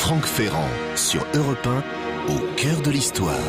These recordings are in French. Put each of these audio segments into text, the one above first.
Franck Ferrand sur Europe 1, au cœur de l'histoire.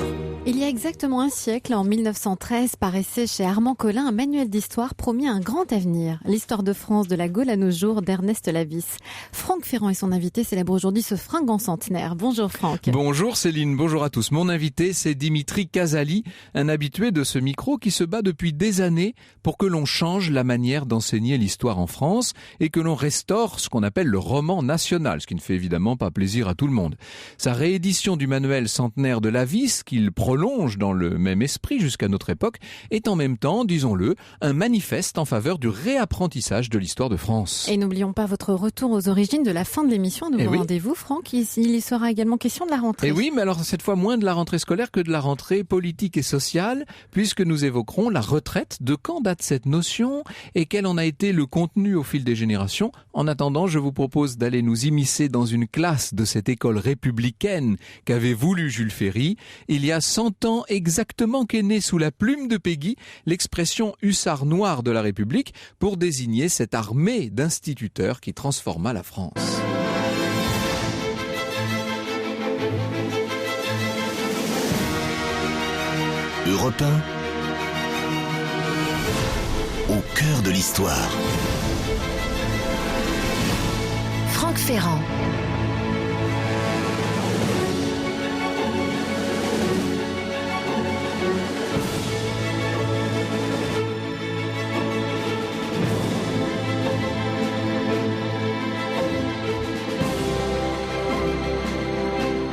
Il y a exactement un siècle, en 1913, paraissait chez Armand Collin un manuel d'histoire promis un grand avenir. L'histoire de France de la Gaule à nos jours d'Ernest Lavis. Franck Ferrand et son invité célèbrent aujourd'hui ce fringant centenaire. Bonjour Franck. Bonjour Céline, bonjour à tous. Mon invité, c'est Dimitri Casali, un habitué de ce micro qui se bat depuis des années pour que l'on change la manière d'enseigner l'histoire en France et que l'on restaure ce qu'on appelle le roman national, ce qui ne fait évidemment pas plaisir à tout le monde. Sa réédition du manuel centenaire de Lavis, qu'il prolonge dans le même esprit jusqu'à notre époque, est en même temps, disons-le, un manifeste en faveur du réapprentissage de l'histoire de France. Et n'oublions pas votre retour aux origines de la fin de l'émission. Nouveau rendez-vous, Franck. Il y sera également question de la rentrée. Et oui, mais alors cette fois moins de la rentrée scolaire que de la rentrée politique et sociale, puisque nous évoquerons la retraite. De quand date cette notion et quel en a été le contenu au fil des générations? En attendant, je vous propose d'aller nous immiscer dans une classe de cette école républicaine qu'avait voulu Jules Ferry. Il y a 100 ans exactement qu'est née sous la plume de Péguy l'expression hussard noir de la République pour désigner cette armée d'instituteurs qui transforma la France. Europe 1, au cœur de l'histoire. Franck Ferrand.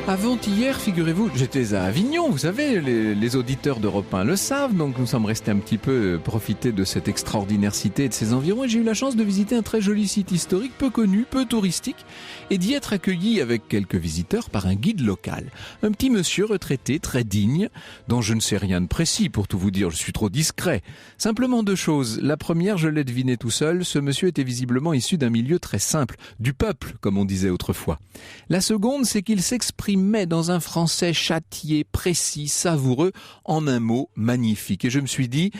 Avant-hier, figurez-vous, j'étais à Avignon, vous savez, les auditeurs d'Europe 1 le savent, donc nous sommes restés un petit peu profiter de cette extraordinaire cité et de ses environs, et j'ai eu la chance de visiter un très joli site historique, peu connu, peu touristique, et d'y être accueilli avec quelques visiteurs par un guide local. Un petit monsieur retraité, très digne, dont je ne sais rien de précis, pour tout vous dire, je suis trop discret. Simplement deux choses. La première, je l'ai deviné tout seul, ce monsieur était visiblement issu d'un milieu très simple, du peuple, comme on disait autrefois. La seconde, c'est qu'il s'exprime dans un français châtié, précis, savoureux, en un mot, magnifique. Et je me suis dit,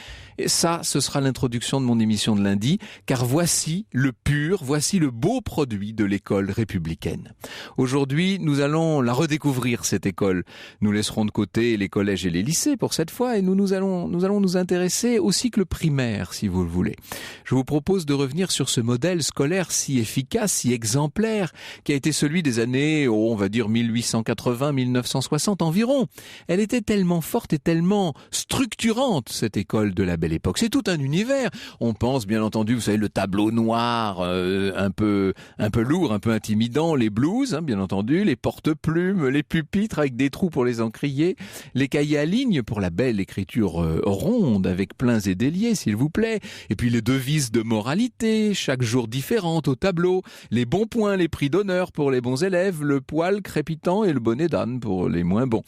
ça, ce sera l'introduction de mon émission de lundi, car voici le pur, voici le beau produit de l'école républicaine. Aujourd'hui, nous allons la redécouvrir, cette école. Nous laisserons de côté les collèges et les lycées pour cette fois, et nous allons nous intéresser au cycle primaire, si vous le voulez. Je vous propose de revenir sur ce modèle scolaire si efficace, si exemplaire, qui a été celui des années, on va dire 1880-1960 environ. Elle était tellement forte et tellement structurante, cette école de la belle époque. C'est tout un univers. On pense, bien entendu, vous savez, le tableau noir, un peu lourd, un peu intimidant, les blouses, bien entendu, les porte-plumes, les pupitres avec des trous pour les encriers, les cahiers à ligne pour la belle écriture ronde avec pleins et déliés, s'il vous plaît, et puis les devises de moralité, chaque jour différentes au tableau, les bons points, les prix d'honneur pour les bons élèves, le poil crépitant et le bonnet d'âne pour les moins bons.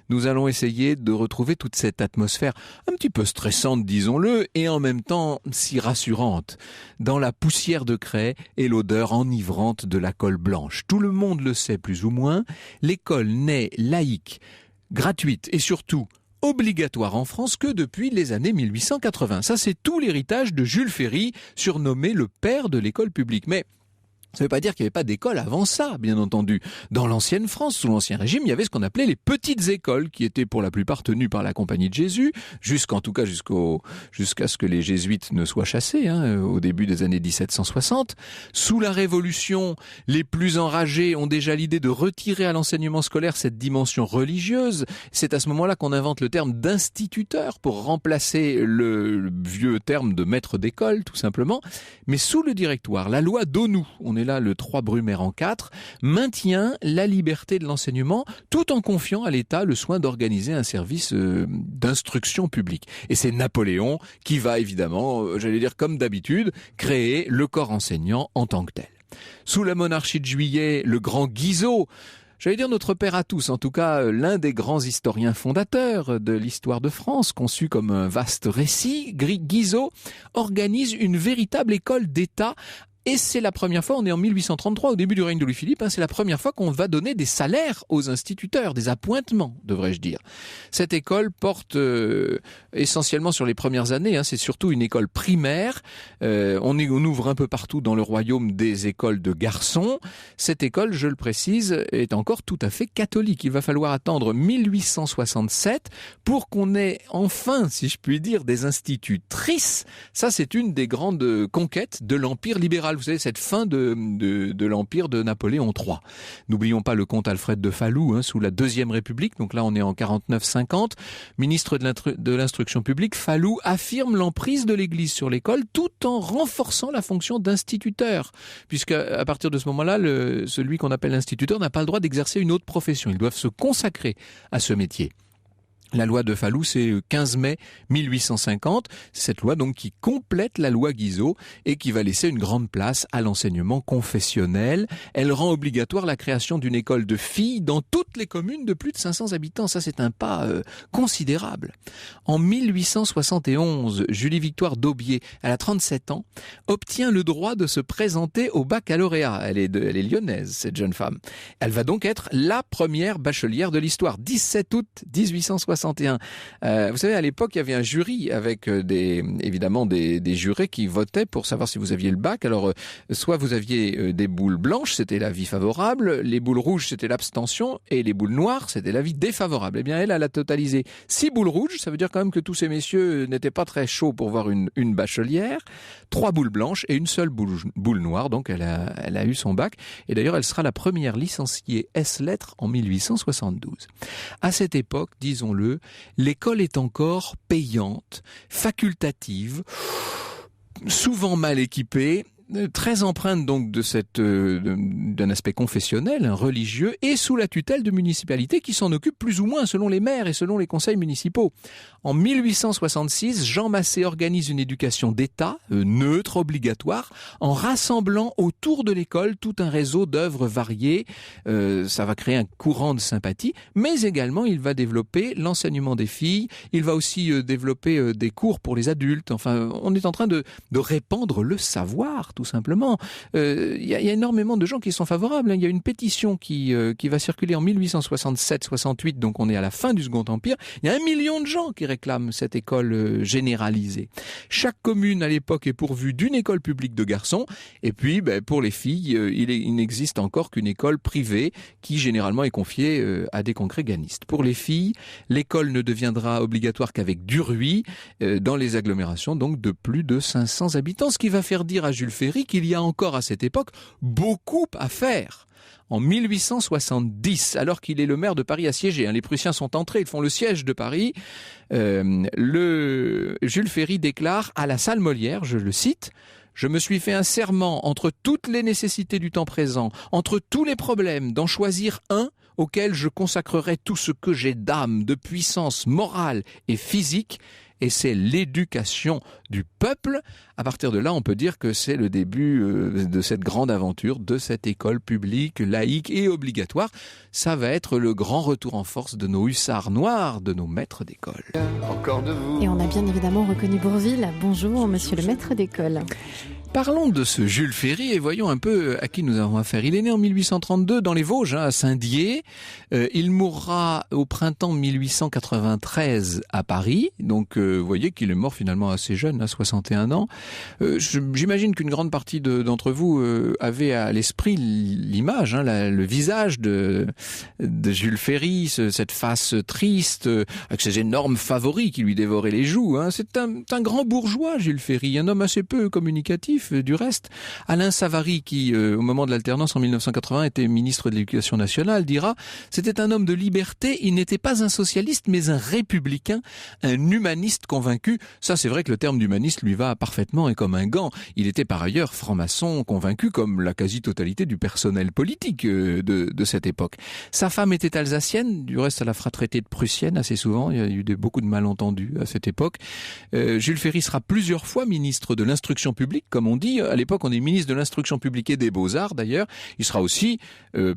Nous allons essayer de retrouver toute cette atmosphère un petit peu stressante, disons-le, et en même temps si rassurante, dans la poussière de craie et l'odeur enivrante de la colle blanche. Tout le monde le sait plus ou moins, l'école n'est laïque, gratuite et surtout obligatoire en France que depuis les années 1880. Ça, c'est tout l'héritage de Jules Ferry, surnommé le père de l'école publique. Mais ça ne veut pas dire qu'il n'y avait pas d'école avant ça, bien entendu. Dans l'ancienne France, sous l'Ancien Régime, il y avait ce qu'on appelait les petites écoles, qui étaient pour la plupart tenues par la Compagnie de Jésus, jusqu'à ce que les jésuites ne soient chassés, au début des années 1760. Sous la Révolution, les plus enragés ont déjà l'idée de retirer à l'enseignement scolaire cette dimension religieuse. C'est à ce moment-là qu'on invente le terme d'instituteur pour remplacer le vieux terme de maître d'école, tout simplement. Mais sous le Directoire, la loi d'Aunoux, on est là le 3 Brumaire en 4, maintient la liberté de l'enseignement tout en confiant à l'État le soin d'organiser un service d'instruction publique. Et c'est Napoléon qui va évidemment, j'allais dire comme d'habitude, créer le corps enseignant en tant que tel. Sous la monarchie de Juillet, le grand Guizot, j'allais dire notre père à tous, en tout cas l'un des grands historiens fondateurs de l'histoire de France, conçu comme un vaste récit, Guizot organise une véritable école d'État Et c'est la première fois, on est en 1833, au début du règne de Louis-Philippe, c'est la première fois qu'on va donner des salaires aux instituteurs, des appointements, devrais-je dire. Cette école porte essentiellement sur les premières années, c'est surtout une école primaire. On ouvre un peu partout dans le royaume des écoles de garçons. Cette école, je le précise, est encore tout à fait catholique. Il va falloir attendre 1867 pour qu'on ait enfin, si je puis dire, des institutrices. Ça, c'est une des grandes conquêtes de l'Empire libéral. Vous savez, cette fin de l'Empire de Napoléon III. N'oublions pas le comte Alfred de Falloux, sous la Deuxième République. Donc là, on est en 49-50. Ministre de l'Instruction publique, Falloux affirme l'emprise de l'Église sur l'école tout en renforçant la fonction d'instituteur. Puisque à partir de ce moment-là, celui qu'on appelle l'instituteur n'a pas le droit d'exercer une autre profession. Ils doivent se consacrer à ce métier. La loi de Falloux, c'est 15 mai 1850. C'est cette loi donc qui complète la loi Guizot et qui va laisser une grande place à l'enseignement confessionnel. Elle rend obligatoire la création d'une école de filles dans toutes les communes de plus de 500 habitants. Ça, c'est un pas considérable. En 1871, Julie Victoire d'Aubier, elle a 37 ans, obtient le droit de se présenter au baccalauréat. Elle est lyonnaise, cette jeune femme. Elle va donc être la première bachelière de l'histoire. 17 août 1861. Vous savez, à l'époque, il y avait un jury avec évidemment des jurés qui votaient pour savoir si vous aviez le bac. Alors, soit vous aviez des boules blanches, c'était l'avis favorable, les boules rouges, c'était l'abstention, et les boules noires, c'était l'avis défavorable. Eh bien, elle a totalisé 6 boules rouges, ça veut dire quand même que tous ces messieurs n'étaient pas très chauds pour voir une bachelière, 3 boules blanches et une seule boule noire, donc elle a eu son bac. Et d'ailleurs, elle sera la première licenciée S-lettres en 1872. À cette époque, disons-le, l'école est encore payante, facultative, souvent mal équipée, très empreinte donc d'un aspect confessionnel, religieux, et sous la tutelle de municipalités qui s'en occupent plus ou moins selon les maires et selon les conseils municipaux. En 1866, Jean Massé organise une éducation d'État, neutre, obligatoire, en rassemblant autour de l'école tout un réseau d'œuvres variées. Ça va créer un courant de sympathie, mais également il va développer l'enseignement des filles, il va aussi développer des cours pour les adultes. Enfin, on est en train de répandre le savoir, tout simplement. Il y a énormément de gens qui sont favorables. Il y a une pétition qui va circuler en 1867-68, donc on est à la fin du Second Empire. Il y a 1 million de gens qui réclament cette école généralisée. Chaque commune à l'époque est pourvue d'une école publique de garçons, et puis pour les filles, il n'existe encore qu'une école privée qui généralement est confiée à des congréganistes. Pour les filles, l'école ne deviendra obligatoire qu'avec Duruy, dans les agglomérations donc de plus de 500 habitants, ce qui va faire dire à Jules Ferry qu'il y a encore à cette époque beaucoup à faire. En 1870, alors qu'il est le maire de Paris assiégé, les Prussiens sont entrés, ils font le siège de Paris, Jules Ferry déclare à la salle Molière, je le cite, « Je me suis fait un serment entre toutes les nécessités du temps présent, entre tous les problèmes, d'en choisir un auquel je consacrerai tout ce que j'ai d'âme, de puissance morale et physique, et c'est l'éducation du peuple. » À partir de là, on peut dire que c'est le début de cette grande aventure, de cette école publique, laïque et obligatoire. Ça va être le grand retour en force de nos hussards noirs, de nos maîtres d'école. Encore de vous. Et on a bien évidemment reconnu Bourvil. Bonjour, monsieur le maître d'école. Parlons de ce Jules Ferry et voyons un peu à qui nous avons affaire. Il est né en 1832 dans les Vosges, à Saint-Dié. Il mourra au printemps 1893 à Paris. Donc, vous voyez qu'il est mort finalement assez jeune, à 61 ans. J'imagine qu'une grande partie d'entre vous avait à l'esprit l'image, le visage de Jules Ferry, cette face triste, avec ses énormes favoris qui lui dévoraient les joues. C'est un grand bourgeois, Jules Ferry, un homme assez peu communicatif. Du reste, Alain Savary, qui au moment de l'alternance en 1980 était ministre de l'Éducation nationale, dira « C'était un homme de liberté, il n'était pas un socialiste mais un républicain, un humaniste convaincu. » Ça, c'est vrai que le terme d'humaniste lui va parfaitement et comme un gant. Il était par ailleurs franc-maçon convaincu, comme la quasi-totalité du personnel politique de cette époque. Sa femme était alsacienne, du reste elle la fera traiter de prussienne assez souvent, il y a eu beaucoup de malentendus à cette époque. Jules Ferry sera plusieurs fois ministre de l'Instruction publique, comme on l'ont dit. À l'époque, on est ministre de l'Instruction publique et des Beaux-Arts, d'ailleurs. Il sera aussi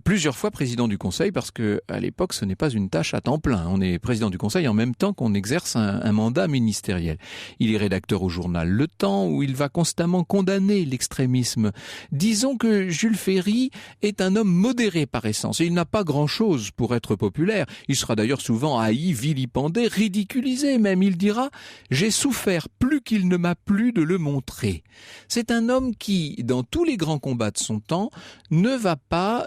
plusieurs fois président du Conseil, parce que à l'époque, ce n'est pas une tâche à temps plein. On est président du Conseil en même temps qu'on exerce un mandat ministériel. Il est rédacteur au journal Le Temps, où il va constamment condamner l'extrémisme. Disons que Jules Ferry est un homme modéré par essence, et il n'a pas grand-chose pour être populaire. Il sera d'ailleurs souvent haï, vilipendé, ridiculisé même. Il dira « J'ai souffert plus qu'il ne m'a plu de le montrer ». C'est un homme qui, dans tous les grands combats de son temps, ne va pas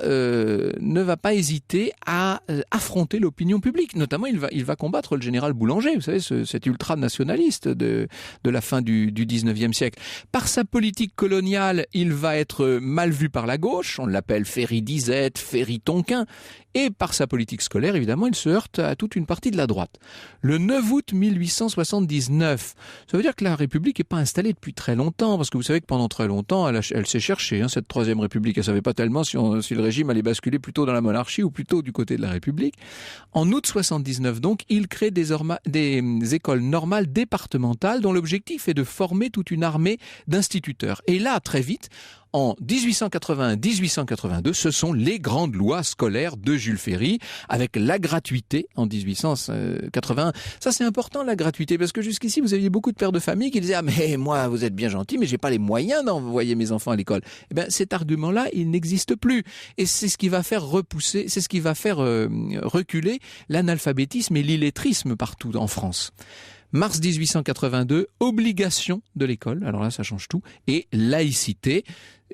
hésiter à affronter l'opinion publique. Notamment, il va combattre le général Boulanger, vous savez, cet ultranationaliste de la fin du 19e siècle. Par sa politique coloniale, il va être mal vu par la gauche, on l'appelle Ferry-Disette, Ferry-Tonquin, et par sa politique scolaire, évidemment, il se heurte à toute une partie de la droite. Le 9 août 1879, ça veut dire que la République n'est pas installée depuis très longtemps, parce que vous savez que pendant très longtemps, elle s'est cherchée, cette Troisième République. Elle ne savait pas tellement si le régime allait basculer plutôt dans la monarchie ou plutôt du côté de la République. En août 79, donc, il crée des écoles normales départementales dont l'objectif est de former toute une armée d'instituteurs. Et là, très vite, en 1881-1882, ce sont les grandes lois scolaires de Jules Ferry, avec la gratuité en 1881. Ça, c'est important, la gratuité, parce que jusqu'ici, vous aviez beaucoup de pères de famille qui disaient « Ah, mais moi, vous êtes bien gentil, mais j'ai pas les moyens d'envoyer mes enfants à l'école. » Eh bien, cet argument-là, il n'existe plus. Et c'est ce qui va faire reculer l'analphabétisme et l'illettrisme partout en France. Mars 1882, obligation de l'école, alors là ça change tout, et laïcité.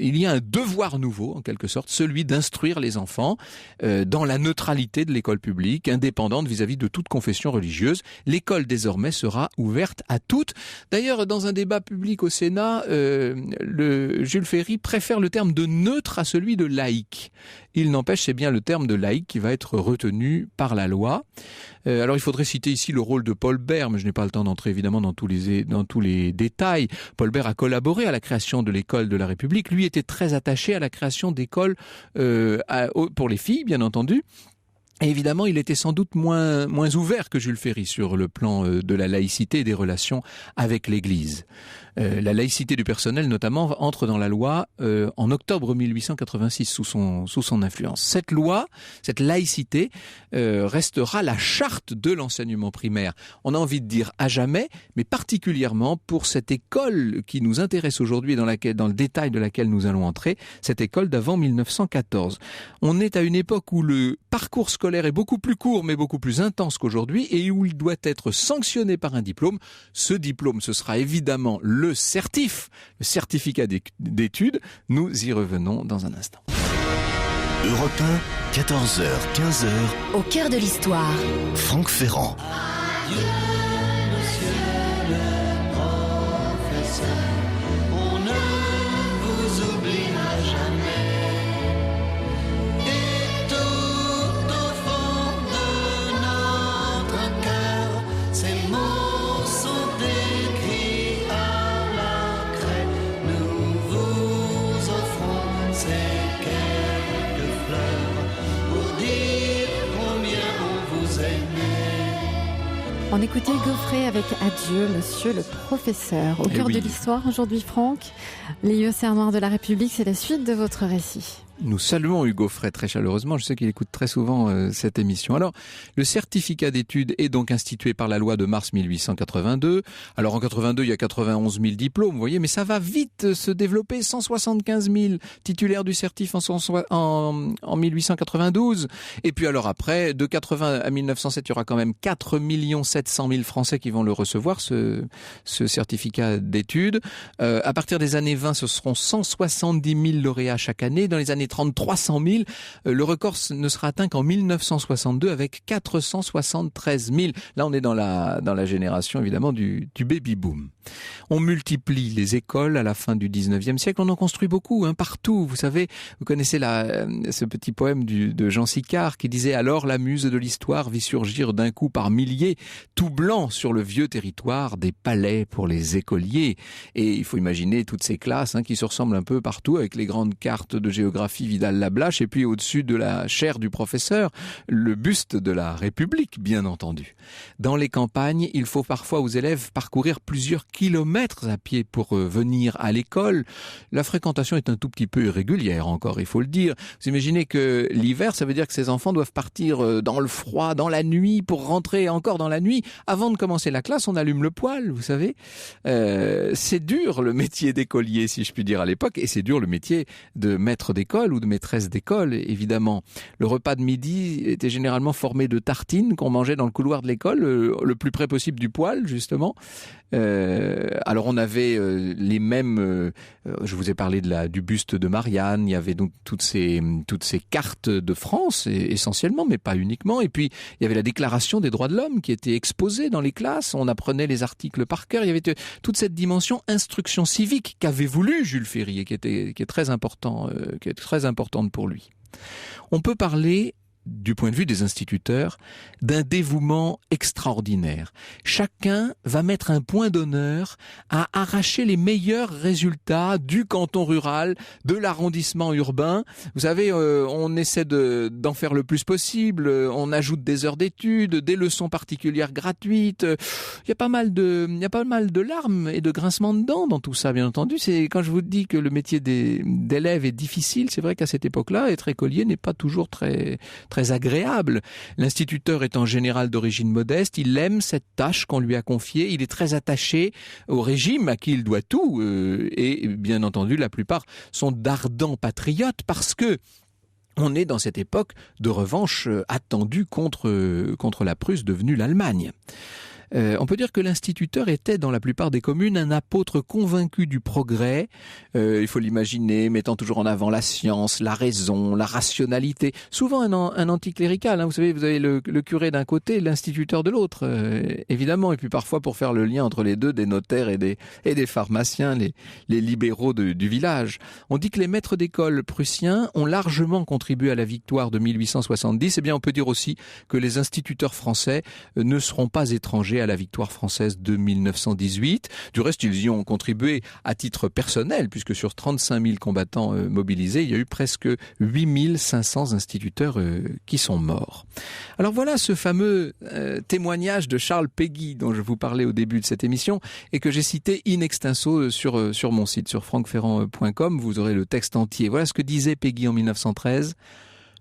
Il y a un devoir nouveau, en quelque sorte, celui d'instruire les enfants dans la neutralité de l'école publique, indépendante vis-à-vis de toute confession religieuse. L'école, désormais, sera ouverte à toutes. D'ailleurs, dans un débat public au Sénat, Jules Ferry préfère le terme de neutre à celui de laïque. Il n'empêche, c'est bien le terme de laïque qui va être retenu par la loi. Alors, il faudrait citer ici le rôle de Paul Bert, mais je n'ai pas le temps d'entrer évidemment dans tous les détails. Paul Bert a collaboré à la création de l'école de la République. Lui était très attaché à la création d'écoles pour les filles, bien entendu. Et évidemment, il était sans doute moins ouvert que Jules Ferry sur le plan de la laïcité et des relations avec l'Église. La laïcité du personnel, notamment, entre dans la loi en octobre 1886 sous son influence. Cette loi, cette laïcité, restera la charte de l'enseignement primaire. On a envie de dire à jamais, mais particulièrement pour cette école qui nous intéresse aujourd'hui, dans le détail de laquelle nous allons entrer, cette école d'avant 1914. On est à une époque où le parcours scolaire est beaucoup plus court, mais beaucoup plus intense qu'aujourd'hui, et où il doit être sanctionné par un diplôme. Ce diplôme, ce sera évidemment le certificat d'études. Nous y revenons dans un instant. Europe 1, 14h, 15h. Au cœur de l'histoire. Franck Ferrand. On écoutait Gaufret avec Adieu, monsieur le professeur. Au cœur de l'histoire aujourd'hui, Franck, les hussards noirs de la République, c'est la suite de votre récit. Nous saluons Hugo Frey très chaleureusement. Je sais qu'il écoute très souvent cette émission. Alors, le certificat d'études est donc institué par la loi de mars 1882. Alors, en 82, il y a 91 000 diplômes, vous voyez, mais ça va vite se développer. 175 000 titulaires du certif en 1892. Et puis alors après, de 80 à 1907, il y aura quand même 4 700 000 Français qui vont le recevoir, ce certificat d'études. À partir des années 20, ce seront 170 000 lauréats chaque année. Dans les années 30, 300 000. Le record ne sera atteint qu'en 1962 avec 473 000. Là, on est dans la génération, évidemment, du baby-boom. On multiplie les écoles à la fin du 19e siècle. On en construit beaucoup, partout. Vous savez, vous connaissez ce petit poème de Jean Sicard qui disait « Alors la muse de l'histoire vit surgir d'un coup par milliers, tout blanc sur le vieux territoire, des palais pour les écoliers. » Et il faut imaginer toutes ces classes qui se ressemblent un peu partout avec les grandes cartes de géographie Sophie Vidal-Lablache, et puis au-dessus de la chaire du professeur, le buste de la République, bien entendu. Dans les campagnes, il faut parfois aux élèves parcourir plusieurs kilomètres à pied pour venir à l'école. La fréquentation est un tout petit peu irrégulière encore, il faut le dire. Vous imaginez que l'hiver, ça veut dire que ces enfants doivent partir dans le froid, dans la nuit, pour rentrer encore dans la nuit. Avant de commencer la classe, on allume le poêle, vous savez. C'est dur le métier d'écolier, si je puis dire, à l'époque, et c'est dur le métier de maître d'école ou de maîtresse d'école, évidemment. Le repas de midi était généralement formé de tartines qu'on mangeait dans le couloir de l'école, le plus près possible du poêle, justement. Alors on avait les mêmes, je vous ai parlé du buste de Marianne, il y avait donc toutes ces cartes de France essentiellement, mais pas uniquement, et puis il y avait la déclaration des droits de l'homme qui était exposée dans les classes, on apprenait les articles par cœur, il y avait toute cette dimension instruction civique qu'avait voulu Jules Ferry et qui est très importante pour lui. On peut parler, du point de vue des instituteurs, d'un dévouement extraordinaire. Chacun va mettre un point d'honneur à arracher les meilleurs résultats du canton rural, de l'arrondissement urbain. Vous savez, on essaie d'en faire le plus possible, on ajoute des heures d'études, des leçons particulières gratuites. Il y a pas mal de larmes et de grincements de dents dans tout ça, bien entendu. C'est quand je vous dis que le métier d'élève est difficile, c'est vrai qu'à cette époque-là, être écolier n'est pas toujours très agréable. L'instituteur est en général d'origine modeste, il aime cette tâche qu'on lui a confiée, il est très attaché au régime à qui il doit tout, et bien entendu la plupart sont d'ardents patriotes parce que on est dans cette époque de revanche attendue contre la Prusse devenue l'Allemagne. On peut dire que l'instituteur était dans la plupart des communes un apôtre convaincu du progrès. Il faut l'imaginer mettant toujours en avant la science, la raison, la rationalité. Souvent un anticlérical. Vous savez, vous avez le curé d'un côté, l'instituteur de l'autre, évidemment. Et puis parfois, pour faire le lien entre les deux, des notaires et des pharmaciens, les libéraux du village. On dit que les maîtres d'école prussiens ont largement contribué à la victoire de 1870. Eh bien, on peut dire aussi que les instituteurs français ne seront pas étrangers à la victoire française de 1918. Du reste, ils y ont contribué à titre personnel, puisque sur 35 000 combattants mobilisés, il y a eu presque 8 500 instituteurs qui sont morts. Alors voilà ce fameux témoignage de Charles Péguy dont je vous parlais au début de cette émission et que j'ai cité in extenso sur mon site, sur francferrand.com. Vous aurez le texte entier. Voilà ce que disait Péguy en 1913.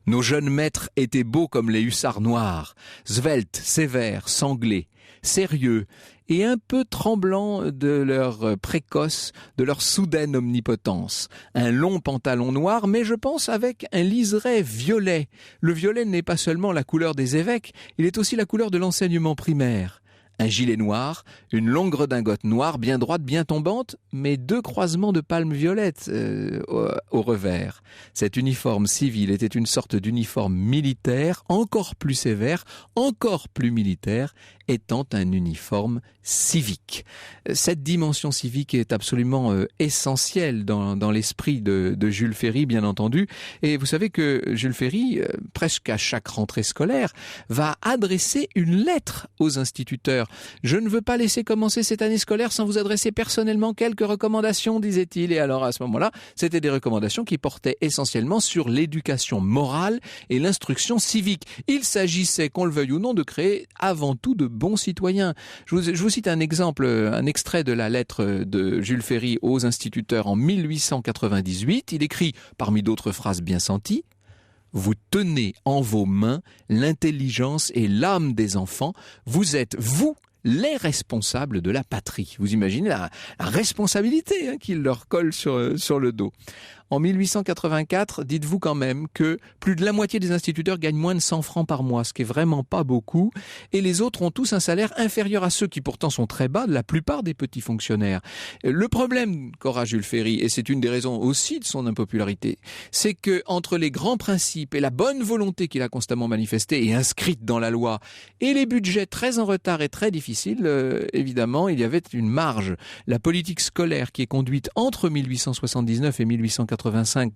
Nos jeunes maîtres étaient beaux comme les hussards noirs, sveltes, sévères, sanglés, sérieux et un peu tremblants de leur précoce, de leur soudaine omnipotence. Un long pantalon noir, mais je pense avec un liseré violet. Le violet n'est pas seulement la couleur des évêques, il est aussi la couleur de l'enseignement primaire. Un gilet noir, une longue redingote noire, bien droite, bien tombante, mais 2 croisements de palmes violettes au revers. Cet uniforme civil était une sorte d'uniforme militaire, encore plus sévère, encore plus militaire, étant un uniforme civique. Cette dimension civique est absolument essentielle dans l'esprit de Jules Ferry, bien entendu. Et vous savez que Jules Ferry, presque à chaque rentrée scolaire, va adresser une lettre aux instituteurs. Je ne veux pas laisser commencer cette année scolaire sans vous adresser personnellement quelques recommandations, disait-il. Et alors à ce moment-là, c'était des recommandations qui portaient essentiellement sur l'éducation morale et l'instruction civique. Il s'agissait, qu'on le veuille ou non, de créer avant tout de bons citoyens. Je vous cite un exemple, un extrait de la lettre de Jules Ferry aux instituteurs en 1898. Il écrit, parmi d'autres phrases bien senties, « Vous tenez en vos mains l'intelligence et l'âme des enfants. Vous êtes, vous, les responsables de la patrie. » Vous imaginez la responsabilité qu'il leur colle sur le dos. En 1884, dites-vous quand même que plus de la moitié des instituteurs gagnent moins de 100 francs par mois, ce qui est vraiment pas beaucoup, et les autres ont tous un salaire inférieur à ceux qui pourtant sont très bas de la plupart des petits fonctionnaires. Le problème qu'aura Jules Ferry, et c'est une des raisons aussi de son impopularité, c'est que entre les grands principes et la bonne volonté qu'il a constamment manifestée et inscrite dans la loi, et les budgets très en retard et très difficiles, évidemment, il y avait une marge. La politique scolaire qui est conduite entre 1879 et 1885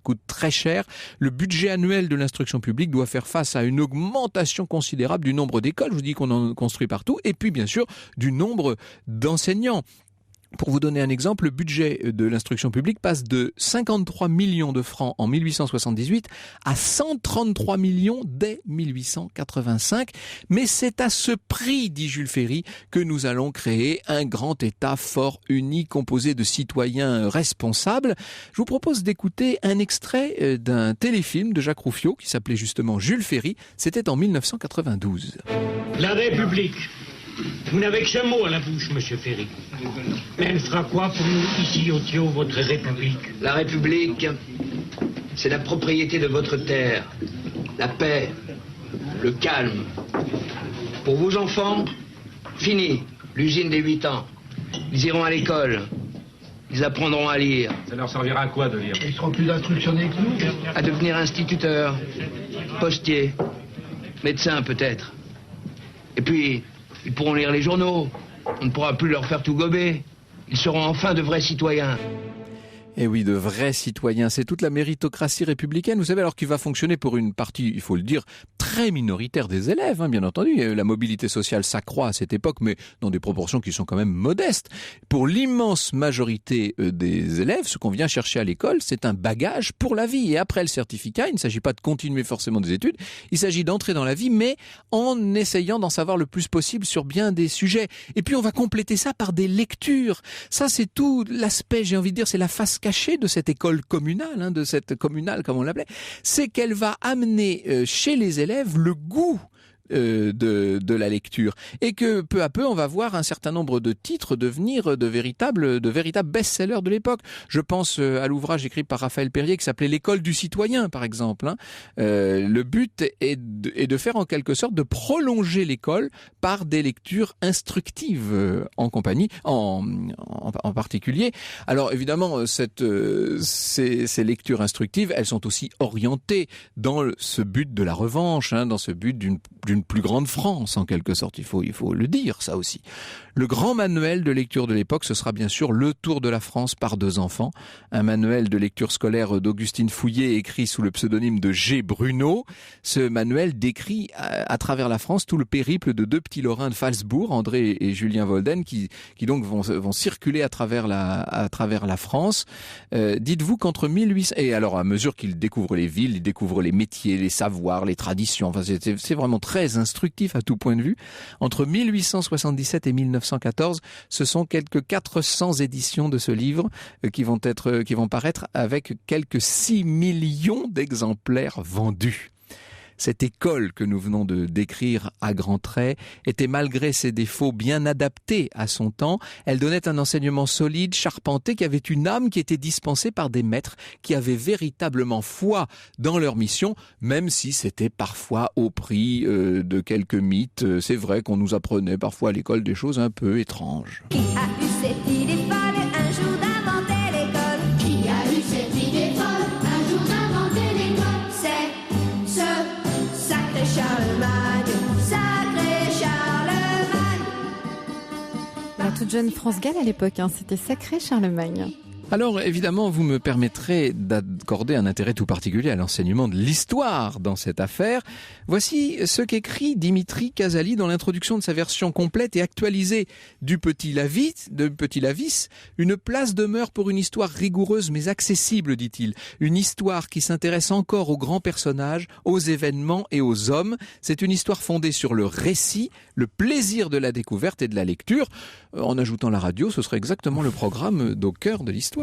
coûte très cher. Le budget annuel de l'instruction publique doit faire face à une augmentation considérable du nombre d'écoles, je vous dis qu'on en construit partout, et puis bien sûr du nombre d'enseignants. Pour vous donner un exemple, le budget de l'instruction publique passe de 53 millions de francs en 1878 à 133 millions dès 1885. Mais c'est à ce prix, dit Jules Ferry, que nous allons créer un grand État fort, uni, composé de citoyens responsables. Je vous propose d'écouter un extrait d'un téléfilm de Jacques Rouffio qui s'appelait justement Jules Ferry. C'était en 1992. La République. Vous n'avez que ce mot à la bouche, monsieur Ferry. Mais elle fera quoi pour nous, ici, au Thio, votre République? La République, c'est la propriété de votre terre, la paix, le calme. Pour vos enfants, fini, l'usine des 8 ans. Ils iront à l'école. Ils apprendront à lire. Ça leur servira à quoi de lire? Ils seront plus instructionnés que nous. À devenir instituteurs, postiers, médecins peut-être. Et puis, ils pourront lire les journaux. On ne pourra plus leur faire tout gober. Ils seront enfin de vrais citoyens. Et oui, de vrais citoyens, c'est toute la méritocratie républicaine, vous savez, alors qui va fonctionner pour une partie, il faut le dire, très minoritaire des élèves, bien entendu. La mobilité sociale s'accroît à cette époque, mais dans des proportions qui sont quand même modestes. Pour l'immense majorité des élèves, ce qu'on vient chercher à l'école, c'est un bagage pour la vie. Et après le certificat, il ne s'agit pas de continuer forcément des études, il s'agit d'entrer dans la vie, mais en essayant d'en savoir le plus possible sur bien des sujets. Et puis on va compléter ça par des lectures. Ça, c'est tout l'aspect, j'ai envie de dire, c'est la face cachée de cette école communale, de cette communale comme on l'appelait, c'est qu'elle va amener chez les élèves le goût de la lecture, et que peu à peu on va voir un certain nombre de titres devenir de véritables best-sellers de l'époque. Je pense à l'ouvrage écrit par Raphaël Perrier qui s'appelait L'école du citoyen, par exemple. Le but est de faire en quelque sorte de prolonger l'école par des lectures instructives en particulier. Alors évidemment, ces lectures instructives, elles sont aussi orientées dans ce but de la revanche, dans ce but d'une plus grande France, en quelque sorte. Il faut le dire, ça aussi. Le grand manuel de lecture de l'époque, ce sera bien sûr Le Tour de la France par 2 enfants, un manuel de lecture scolaire d'Augustine Fouillé, écrit sous le pseudonyme de G. Bruno. Ce manuel décrit à travers la France tout le périple de 2 petits Lorrains de Phalsbourg, André et Julien Volden, qui donc vont circuler à travers la France. Dites-vous qu'entre 1800... Et alors, à mesure qu'ils découvrent les villes, ils découvrent les métiers, les savoirs, les traditions, enfin, c'est vraiment très instructif à tout point de vue. Entre 1877 et 1914, ce sont quelques 400 éditions de ce livre qui vont paraître avec quelques 6 millions d'exemplaires vendus. Cette école que nous venons de décrire à grands traits était, malgré ses défauts, bien adaptée à son temps. Elle donnait un enseignement solide, charpenté, qui avait une âme, qui était dispensée par des maîtres qui avaient véritablement foi dans leur mission, même si c'était parfois au prix de quelques mythes. C'est vrai qu'on nous apprenait parfois à l'école des choses un peu étranges. Qui a eu cette idée folle un jour d'inventer l'école? Qui a eu cette idée folle un jour d'inventer l'école? C'est ce sacré Charlemagne, sacré Charlemagne. La toute jeune France Gall à l'époque, c'était sacré Charlemagne. Alors évidemment, vous me permettrez d'accorder un intérêt tout particulier à l'enseignement de l'histoire dans cette affaire. Voici ce qu'écrit Dimitri Casali dans l'introduction de sa version complète et actualisée du Petit Lavis. Une place demeure pour une histoire rigoureuse mais accessible, dit-il. Une histoire qui s'intéresse encore aux grands personnages, aux événements et aux hommes. C'est une histoire fondée sur le récit, le plaisir de la découverte et de la lecture. En ajoutant la radio, ce serait exactement le programme d'Au cœur de l'histoire.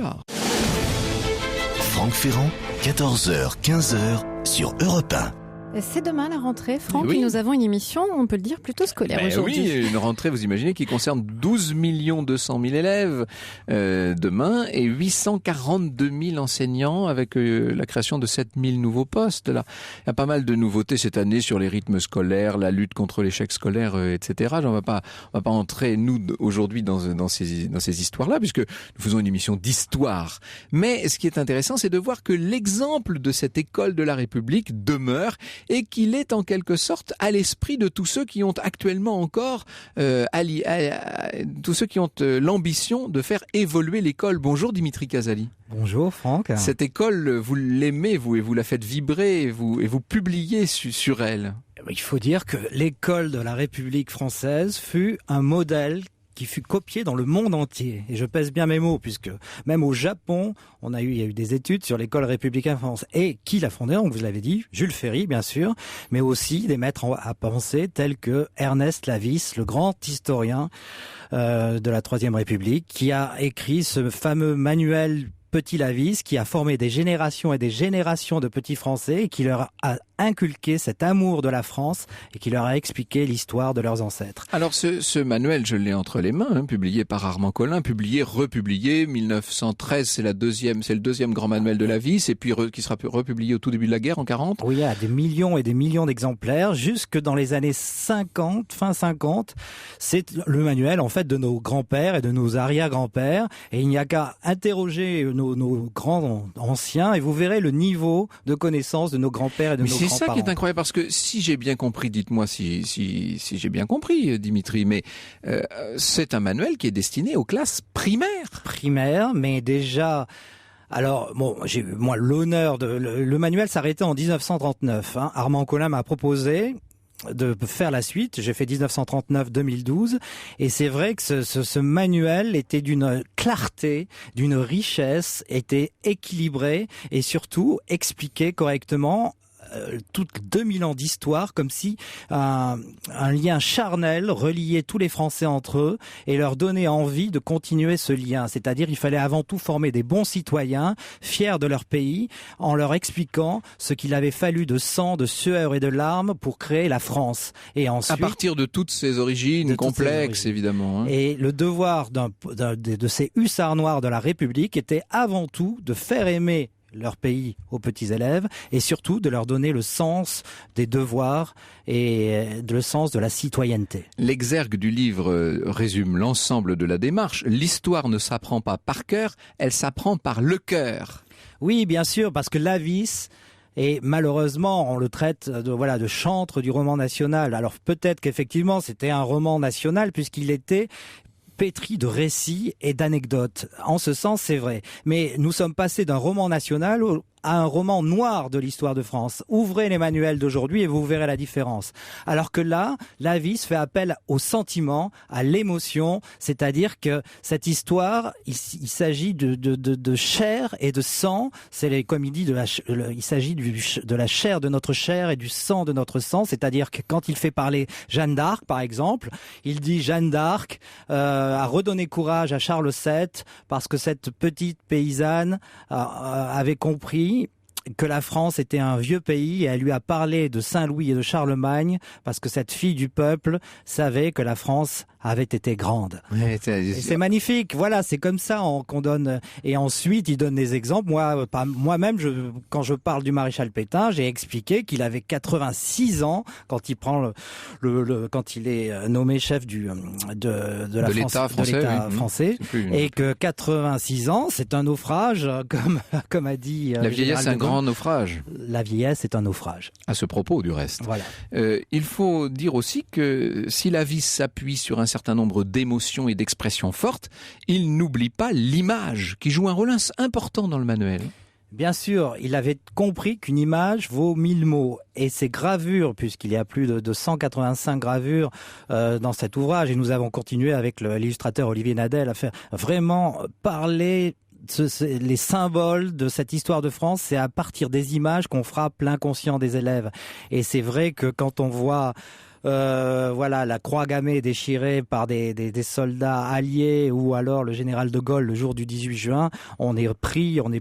Franck Ferrand, 14h, 15h sur Europe 1. C'est demain la rentrée, Franck, Oui. et nous avons une émission, on peut le dire, plutôt scolaire aujourd'hui. Oui, une rentrée, vous imaginez, qui concerne 12 200 000 élèves demain et 842 000 enseignants avec la création de 7 000 nouveaux postes. Là. Il y a pas mal de nouveautés cette année sur les rythmes scolaires, la lutte contre l'échec scolaire, etc. On va pas entrer, nous, aujourd'hui, dans ces histoires-là, puisque nous faisons une émission d'histoire. Mais ce qui est intéressant, c'est de voir que l'exemple de cette école de la République demeure et qu'il est en quelque sorte à l'esprit de tous ceux qui ont actuellement encore tous ceux qui ont l'ambition de faire évoluer l'école. Bonjour Dimitri Casali. Bonjour Franck. Cette école, vous l'aimez, vous, et vous la faites vibrer, et vous publiez sur elle. Il faut dire que l'école de la République française fut un modèle qui fut copié dans le monde entier. Et je pèse bien mes mots, puisque même au Japon, il y a eu des études sur l'école républicaine France. Et qui l'a fondée? Donc vous l'avez dit, Jules Ferry, bien sûr, mais aussi des maîtres à penser tels que Ernest Lavis, le grand historien de la Troisième République, qui a écrit ce fameux manuel Petit Lavis, qui a formé des générations et des générations de petits Français et qui leur a inculqué cet amour de la France et qui leur a expliqué l'histoire de leurs ancêtres. Alors ce manuel, je l'ai entre les mains, publié par Armand Collin, publié, republié, 1913, c'est le deuxième grand manuel de Lavis, et puis qui sera republié au tout début de la guerre en 40. Oui, il y a des millions et des millions d'exemplaires, jusque dans les années 50, fin 50. C'est le manuel, en fait, de nos grands-pères et de nos arrière-grands-pères, et il n'y a qu'à interroger nos grands anciens et vous verrez le niveau de connaissance de nos grands-pères et de nos grands-parents. C'est ça qui est incroyable, parce que si j'ai bien compris, dites-moi si j'ai bien compris, Dimitri, mais c'est un manuel qui est destiné aux classes primaires. Primaires, mais déjà... Alors, bon, j'ai moi l'honneur le manuel s'arrêtait en 1939. Armand Collin m'a proposé de faire la suite. J'ai fait 1939-2012 et c'est vrai que ce manuel était d'une clarté, d'une richesse, était équilibré et surtout expliquait correctement toutes 2000 ans d'histoire, comme si un lien charnel reliait tous les Français entre eux et leur donnait envie de continuer ce lien. C'est-à-dire, il fallait avant tout former des bons citoyens, fiers de leur pays, en leur expliquant ce qu'il avait fallu de sang, de sueur et de larmes pour créer la France. Et ensuite, à partir de toutes ces origines complexes, évidemment. Et le devoir de ces hussards noirs de la République était avant tout de faire aimer leur pays aux petits élèves et surtout de leur donner le sens des devoirs et le sens de la citoyenneté. L'exergue du livre résume l'ensemble de la démarche. L'histoire ne s'apprend pas par cœur, elle s'apprend par le cœur. Oui, bien sûr, parce que Lavis, et malheureusement, on le traite de chantre du roman national. Alors peut-être qu'effectivement, c'était un roman national puisqu'il était pétri de récits et d'anecdotes. En ce sens, c'est vrai. Mais nous sommes passés d'un roman national à un roman noir de l'histoire de France. Ouvrez les manuels d'aujourd'hui et vous verrez la différence. Alors que là, Lavis fait appel au sentiment, à l'émotion, c'est-à-dire que cette histoire, il s'agit de chair et de sang. Comme il dit, il s'agit de la chair de notre chair et du sang de notre sang. C'est-à-dire que quand il fait parler Jeanne d'Arc, par exemple, il dit Jeanne d'Arc a redonné courage à Charles VII parce que cette petite paysanne avait compris que la France était un vieux pays et elle lui a parlé de Saint-Louis et de Charlemagne parce que cette fille du peuple savait que la France avait été grande. Et c'est magnifique. Voilà, c'est comme ça qu'on donne. Et ensuite, il donne des exemples. Moi-même, quand je parle du maréchal Pétain, j'ai expliqué qu'il avait 86 ans quand il prend quand il est nommé chef de l'État français, et que 86 ans, c'est un naufrage, comme a dit. La vieillesse, c'est un grand naufrage. La vieillesse est un naufrage. À ce propos, du reste. Voilà. Il faut dire aussi que si Lavis s'appuie sur un certain nombre d'émotions et d'expressions fortes, il n'oublie pas l'image qui joue un rôle important dans le manuel. Bien sûr, il avait compris qu'une image vaut 1000 mots. Et ces gravures, puisqu'il y a plus de 185 gravures dans cet ouvrage, et nous avons continué avec l'illustrateur Olivier Nadel à faire vraiment parler les symboles de cette histoire de France, c'est à partir des images qu'on frappe l'inconscient des élèves. Et c'est vrai que quand on voit la croix gammée déchirée par des soldats alliés ou alors le général de Gaulle le jour du 18 juin, on est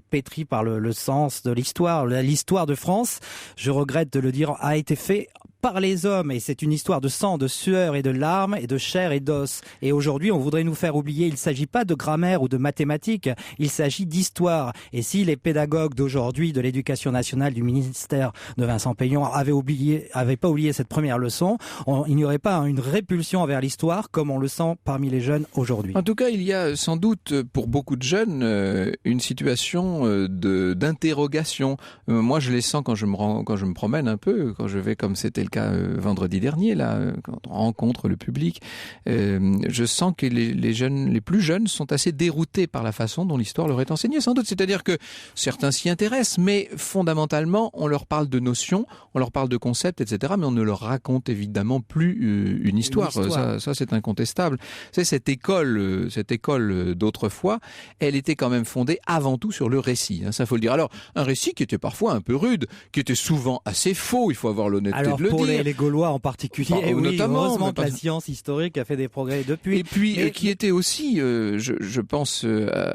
pétri par le sens de l'histoire. L'histoire de France, je regrette de le dire, a été fait par les hommes et c'est une histoire de sang, de sueur et de larmes et de chair et d'os. Et aujourd'hui, on voudrait nous faire oublier, il ne s'agit pas de grammaire ou de mathématiques, il s'agit d'histoire. Et si les pédagogues d'aujourd'hui de l'éducation nationale du ministère de Vincent Payon avaient pas oublié cette première leçon, il n'y aurait pas une répulsion envers l'histoire comme on le sent parmi les jeunes aujourd'hui. En tout cas, il y a sans doute pour beaucoup de jeunes une situation d'interrogation. Moi, je les sens quand je me promène un peu, quand je vais comme c'était le le cas vendredi dernier, là, quand on rencontre le public, je sens que les plus jeunes sont assez déroutés par la façon dont l'histoire leur est enseignée, sans doute. C'est-à-dire que certains s'y intéressent, mais fondamentalement, on leur parle de notions, on leur parle de concepts, etc., mais on ne leur raconte évidemment plus une histoire. Ça, c'est incontestable. C'est cette école d'autrefois, elle était quand même fondée avant tout sur le récit. Ça, faut le dire. Alors, un récit qui était parfois un peu rude, qui était souvent assez faux, il faut avoir l'honnêteté de le dire. Alors, pour les Gaulois en particulier, oui, notamment, heureusement que la science historique a fait des progrès depuis. Et puis, qui était aussi, je pense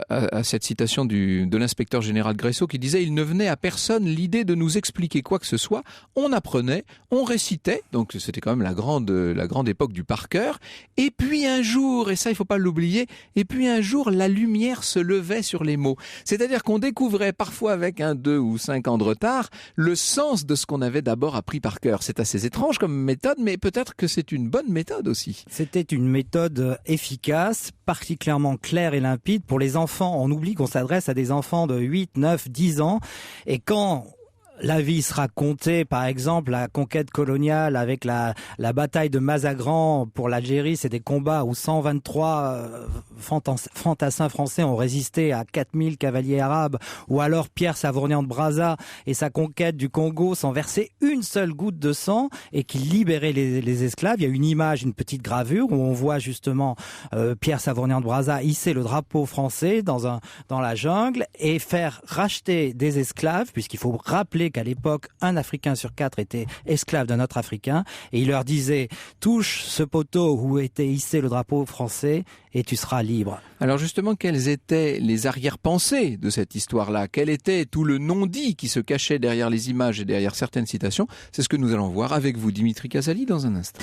à cette citation de l'inspecteur général Gresso qui disait « Il ne venait à personne l'idée de nous expliquer quoi que ce soit. On apprenait, on récitait. » Donc, c'était quand même la grande époque du par cœur. Et puis un jour, et ça, il faut pas l'oublier, et puis un jour, la lumière se levait sur les mots. C'est-à-dire qu'on découvrait parfois avec 1, 2 ou 5 ans de retard le sens de ce qu'on avait d'abord appris par cœur. C'est assez étrange comme méthode, mais peut-être que c'est une bonne méthode aussi. C'était une méthode efficace, particulièrement claire et limpide pour les enfants. On oublie qu'on s'adresse à des enfants de 8, 9, 10 ans. Et quand Lavis racontait, par exemple, la conquête coloniale avec la bataille de Mazagran pour l'Algérie, c'est des combats où 123 fantassins français ont résisté à 4000 cavaliers arabes, ou alors Pierre Savournian de Brazza et sa conquête du Congo sans verser une seule goutte de sang et qui libérait les esclaves. Il y a une image, une petite gravure où on voit justement Pierre Savournian de Brazza hisser le drapeau français dans la jungle et faire racheter des esclaves, puisqu'il faut rappeler qu'à l'époque, un Africain sur 4 était esclave d'un autre Africain, et il leur disait « Touche ce poteau où était hissé le drapeau français et tu seras libre ». Alors justement, quelles étaient les arrière-pensées de cette histoire-là? Quel était tout le non-dit qui se cachait derrière les images et derrière certaines citations? C'est ce que nous allons voir avec vous, Dimitri Casali, dans un instant.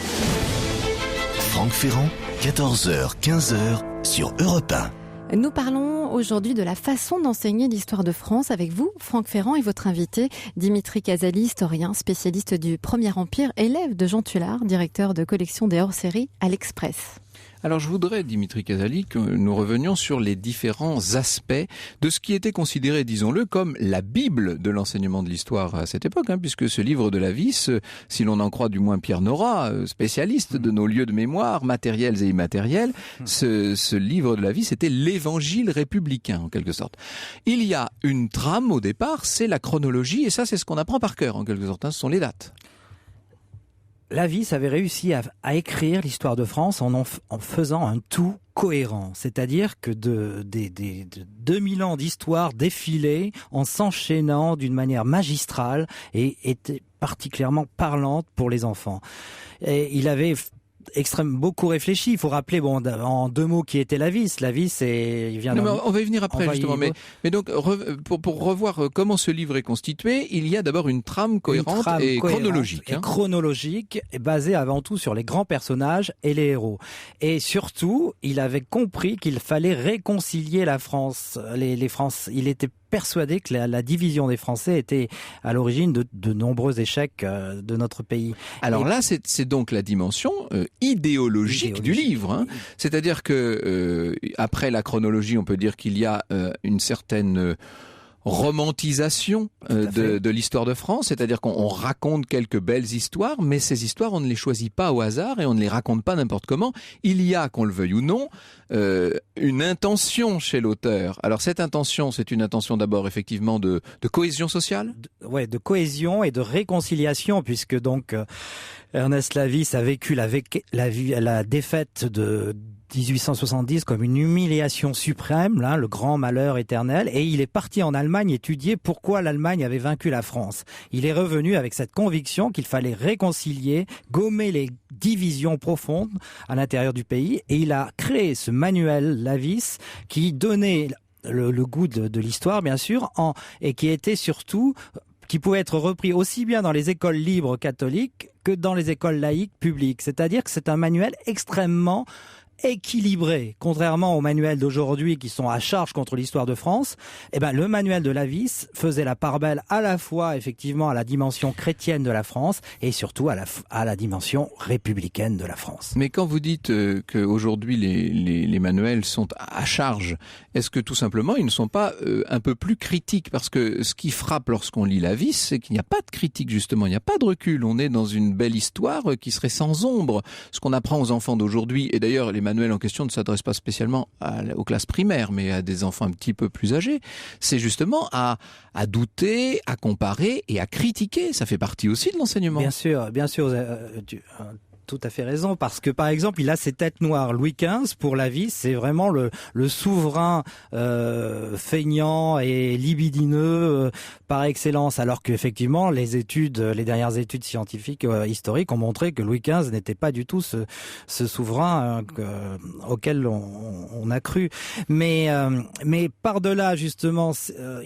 Franck Ferrand, 14h, 15h sur Europe 1. Nous parlons aujourd'hui de la façon d'enseigner l'histoire de France avec vous, Franck Ferrand, et votre invité, Dimitri Casali, historien, spécialiste du Premier Empire, élève de Jean Tullard, directeur de collection des hors-séries à l'Express. Alors je voudrais, Dimitri Casali, que nous revenions sur les différents aspects de ce qui était considéré, disons-le, comme la Bible de l'enseignement de l'histoire à cette époque, puisque ce livre de Lavis, si l'on en croit du moins Pierre Nora, spécialiste de nos lieux de mémoire, matériels et immatériels, ce livre de Lavis était l'évangile républicain, en quelque sorte. Il y a une trame au départ, c'est la chronologie, et ça c'est ce qu'on apprend par cœur, en quelque sorte, ce sont les dates. Lavis avait réussi à écrire l'histoire de France en faisant un tout cohérent. C'est-à-dire que de 2000 ans d'histoire défilaient en s'enchaînant d'une manière magistrale et était particulièrement parlante pour les enfants. Et il avait beaucoup réfléchi. Il faut rappeler, en 2 mots, qui était Lavis. Lavis, il vient. Non, mais on va y venir après, justement. Mais donc, pour revoir comment ce livre est constitué, il y a d'abord une trame cohérente et chronologique. Chronologique, basée avant tout sur les grands personnages et les héros. Et surtout, il avait compris qu'il fallait réconcilier la France. Il était persuadé que la division des Français était à l'origine de nombreux échecs de notre pays. Alors là, c'est donc la dimension idéologique du livre. C'est-à-dire que après la chronologie, on peut dire qu'il y a une certaine romantisation de l'histoire de France, c'est-à-dire qu'on raconte quelques belles histoires, mais ces histoires, on ne les choisit pas au hasard et on ne les raconte pas n'importe comment. Il y a, qu'on le veuille ou non, une intention chez l'auteur. Alors cette intention, c'est une intention d'abord effectivement de cohésion sociale. De cohésion et de réconciliation, puisque donc Ernest Lavis a vécu la défaite de 1870 comme une humiliation suprême, le grand malheur éternel, et il est parti en Allemagne étudier pourquoi l'Allemagne avait vaincu la France. Il est revenu avec cette conviction qu'il fallait réconcilier, gommer les divisions profondes à l'intérieur du pays, et il a créé ce manuel Lavis qui donnait le goût de l'histoire, bien sûr, et qui était surtout qui pouvait être repris aussi bien dans les écoles libres catholiques que dans les écoles laïques publiques. C'est-à-dire que c'est un manuel extrêmement équilibré, contrairement aux manuels d'aujourd'hui qui sont à charge contre l'histoire de France. Le manuel de Lavis faisait la part belle à la fois effectivement à la dimension chrétienne de la France et surtout à la dimension républicaine de la France. Mais quand vous dites qu'aujourd'hui les manuels sont à charge, est-ce que tout simplement ils ne sont pas un peu plus critiques? Parce que ce qui frappe lorsqu'on lit Lavis, c'est qu'il n'y a pas de critique justement, il n'y a pas de recul. On est dans une belle histoire qui serait sans ombre. Ce qu'on apprend aux enfants d'aujourd'hui, et d'ailleurs les manuels en question ne s'adressent pas spécialement aux classes primaires, mais à des enfants un petit peu plus âgés, c'est justement à douter, à comparer et à critiquer. Ça fait partie aussi de l'enseignement. Bien sûr, tout à fait raison, parce que par exemple, il a ses têtes noires. Louis XV, pour Lavis, c'est vraiment le souverain feignant et libidineux par excellence, alors qu'effectivement, les dernières études scientifiques historiques ont montré que Louis XV n'était pas du tout ce souverain auquel on a cru. Mais par-delà, justement,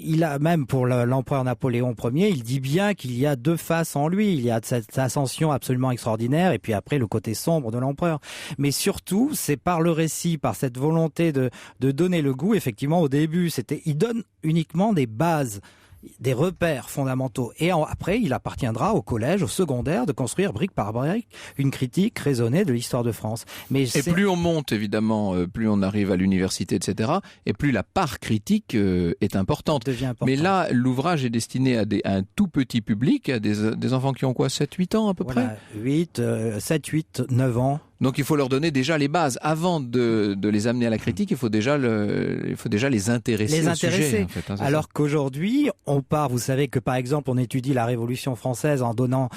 il a, même pour l'empereur Napoléon Ier, il dit bien qu'il y a deux faces en lui. Il y a cette ascension absolument extraordinaire, et puis après, le côté sombre de l'empereur. Mais surtout, c'est par le récit, par cette volonté de donner le goût. Effectivement, au début, il donne uniquement des bases, des repères fondamentaux. Et après, il appartiendra au collège, au secondaire, de construire brique par brique une critique raisonnée de l'histoire de France. Et plus on monte, évidemment, plus on arrive à l'université, etc., et plus la part critique est importante. Devient importante. Mais là, l'ouvrage est destiné à un tout petit public, à des enfants qui ont quoi, 7-8 ans à peu près 7, 8, 9 ans. Donc il faut leur donner déjà les bases. Avant de les amener à la critique, il faut déjà les intéresser au sujet. En fait, hein, alors qu'aujourd'hui, on part, vous savez que par exemple, on étudie la Révolution française en donnant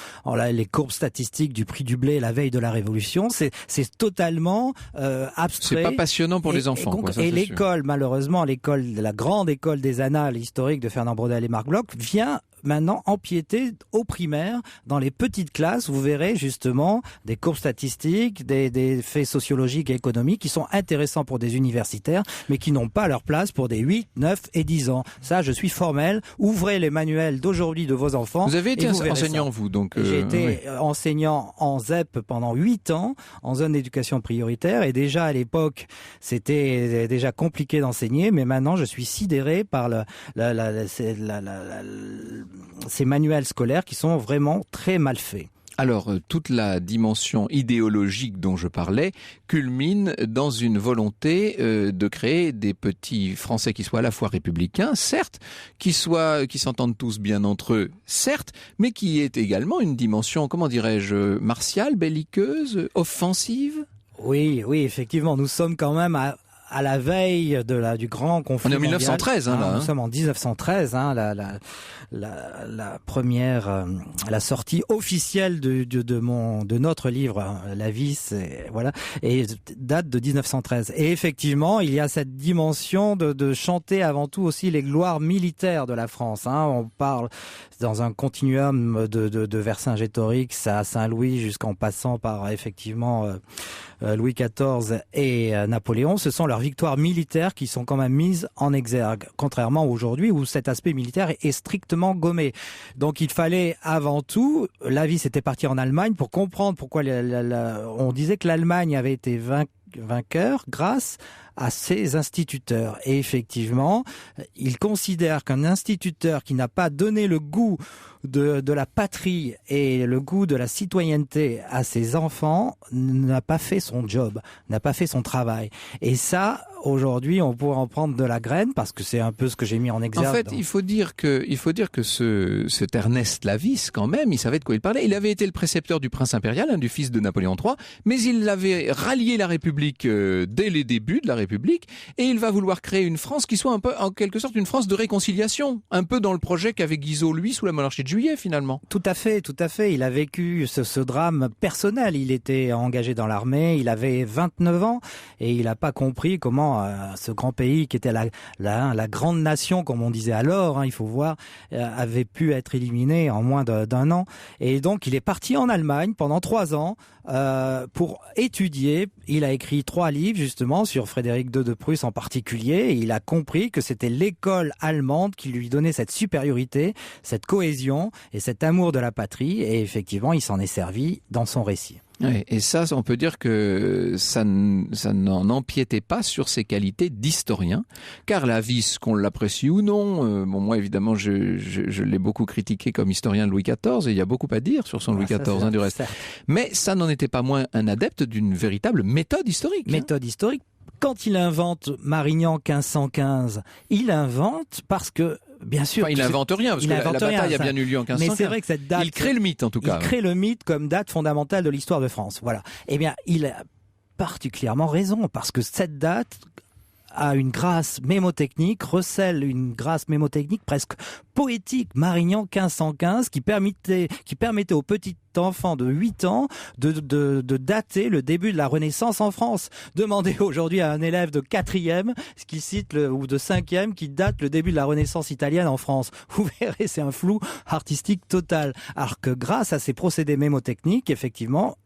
les courbes statistiques du prix du blé la veille de la Révolution. C'est totalement abstrait. C'est pas passionnant pour les enfants. Et l'école, malheureusement, la grande école des annales historiques de Fernand Braudel et Marc Bloch vient maintenant empiéter au primaire, dans les petites classes. Vous verrez justement des courbes statistiques, des faits sociologiques et économiques qui sont intéressants pour des universitaires, mais qui n'ont pas leur place pour des 8, 9 et 10 ans. Ça, je suis formel. Ouvrez les manuels d'aujourd'hui de vos enfants. Vous avez été enseignant, vous, donc. J'ai été enseignant en ZEP pendant 8 ans, en zone d'éducation prioritaire, et déjà à l'époque, c'était déjà compliqué d'enseigner, mais maintenant, je suis sidéré par ces manuels scolaires qui sont vraiment très mal faits. Alors, toute la dimension idéologique dont je parlais culmine dans une volonté de créer des petits Français qui soient à la fois républicains, certes, qui s'entendent tous bien entre eux, certes, mais qui aient également une dimension, comment dirais-je, martiale, belliqueuse, offensive. Oui, effectivement, nous sommes quand même à la veille du grand conflit. On est en 1913, mondial. Nous sommes en 1913, la première, la sortie officielle de notre livre, Lavis, et date de 1913. Et effectivement, il y a cette dimension de chanter avant tout aussi les gloires militaires de la France. On parle dans un continuum de Vercingétorix à Saint-Louis jusqu'en passant par effectivement Louis XIV et Napoléon. Ce sont leurs victoires militaires qui sont quand même mises en exergue, contrairement à aujourd'hui où cet aspect militaire est strictement gommé. Donc il fallait avant tout, Lavis était parti en Allemagne pour comprendre pourquoi on disait que l'Allemagne avait été vainqueur grâce à ses instituteurs. Et effectivement, il considère qu'un instituteur qui n'a pas donné le goût de la patrie et le goût de la citoyenneté à ses enfants n'a pas fait son job, n'a pas fait son travail. Et ça, aujourd'hui, on pourrait en prendre de la graine parce que c'est un peu ce que j'ai mis en exergue. En fait, il faut dire que cet Ernest Lavis, quand même, il savait de quoi il parlait. Il avait été le précepteur du prince impérial, du fils de Napoléon III, mais il avait rallié la République dès les débuts de la République, et il va vouloir créer une France qui soit un peu, en quelque sorte, une France de réconciliation, un peu dans le projet qu'avait Guizot, lui, sous la monarchie de Juillet, finalement. Tout à fait. Il a vécu ce drame personnel. Il était engagé dans l'armée, il avait 29 ans, et il n'a pas compris comment ce grand pays, qui était la grande nation, comme on disait alors, il faut voir, avait pu être éliminé en moins d'un an. Et donc, il est parti en Allemagne pendant 3 ans pour étudier. Il a écrit 3 livres, justement, sur Frédéric II de Prusse en particulier, et il a compris que c'était l'école allemande qui lui donnait cette supériorité, cette cohésion et cet amour de la patrie, et effectivement, il s'en est servi dans son récit. Ouais, et ça, on peut dire que ça n'en empiétait pas sur ses qualités d'historien, car Lavis, qu'on l'apprécie ou non, moi évidemment je l'ai beaucoup critiqué comme historien de Louis XIV, et il y a beaucoup à dire sur son Louis XIV du reste. Mais ça n'en était pas moins un adepte d'une véritable méthode historique. Méthode historique. Quand il invente Marignan 1515, il invente parce que, bien sûr... Enfin, il n'invente rien, parce que la bataille a bien eu lieu en 1515. Mais c'est vrai que cette date... Il crée le mythe, en tout cas. Il crée le mythe comme date fondamentale de l'histoire de France. Voilà. Eh bien, il a particulièrement raison, parce que cette date a une grâce mémotechnique, recèle une grâce mémotechnique presque poétique. Marignan 1515 qui permettait au petit enfant de 8 ans de dater le début de la Renaissance en France. Demandez aujourd'hui à un élève de 4e ce qu'il cite ou de 5e qui date le début de la Renaissance italienne en France. Vous verrez, c'est un flou artistique total. Alors que grâce à ces procédés mémotechniques, effectivement,